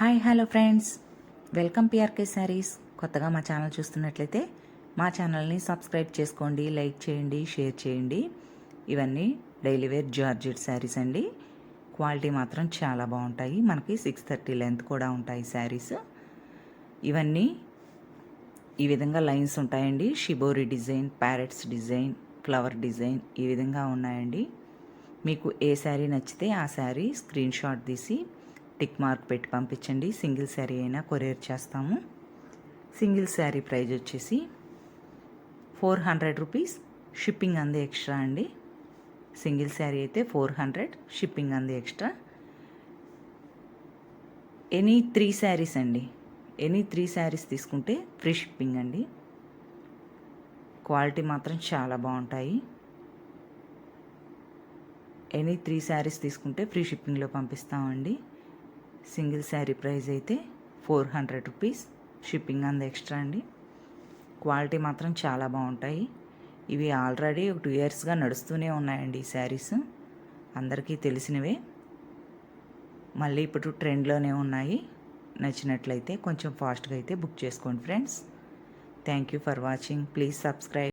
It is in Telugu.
Hi hello friends, welcome PRK saris. కొత్తగా మా ఛానల్ చూస్తున్నట్లయితే మా ఛానల్ని సబ్స్క్రైబ్ చేసుకోండి, లైక్ చేయండి, షేర్ చేయండి. ఇవన్నీ డైలీ వేర్ జార్జెట్ శారీస్ అండి. క్వాలిటీ మాత్రం చాలా బాగుంటాయి. మనకి 630 లెంత్ కూడా ఉంటాయి శారీస్. ఇవన్నీ ఈ విధంగా లైన్స్ ఉంటాయండి. Shibori design, parrots design, flower design ఈ విధంగా ఉన్నాయండి. మీకు ఏ శారీ నచ్చితే ఆ శారీ స్క్రీన్ షాట్ తీసి టిక్ మార్క్ పెట్టి పంపించండి. సింగిల్ శారీ అయినా కొరియర్ చేస్తాము. సింగిల్ శారీ ప్రైస్ వచ్చేసి 400 రూపీస్, షిప్పింగ్ అంది ఎక్స్ట్రా అండి. సింగిల్ శారీ అయితే 400, షిప్పింగ్ అంది ఎక్స్ట్రా. ఎనీ 3 శారీస్ అండి, ఎనీ 3 శారీస్ తీసుకుంటే ఫ్రీ షిప్పింగ్ అండి. క్వాలిటీ మాత్రం చాలా బాగుంటాయి. ఎనీ 3 శారీస్ తీసుకుంటే ఫ్రీ షిప్పింగ్లో పంపిస్తామండి. సింగిల్ శారీ ప్రైస్ అయితే 400 రూపీస్, షిప్పింగ్ అంత ఎక్స్ట్రా అండి. క్వాలిటీ మాత్రం చాలా బాగుంటాయి. ఇవి ఆల్రెడీ 2 ఇయర్స్గా నడుస్తూనే ఉన్నాయండి ఈ శారీస్. అందరికీ తెలిసినవే, మళ్ళీ ఇప్పుడు ట్రెండ్లోనే ఉన్నాయి. నచ్చినట్లయితే కొంచెం ఫాస్ట్గా అయితే బుక్ చేసుకోండి friends. Thank you for watching. Please subscribe.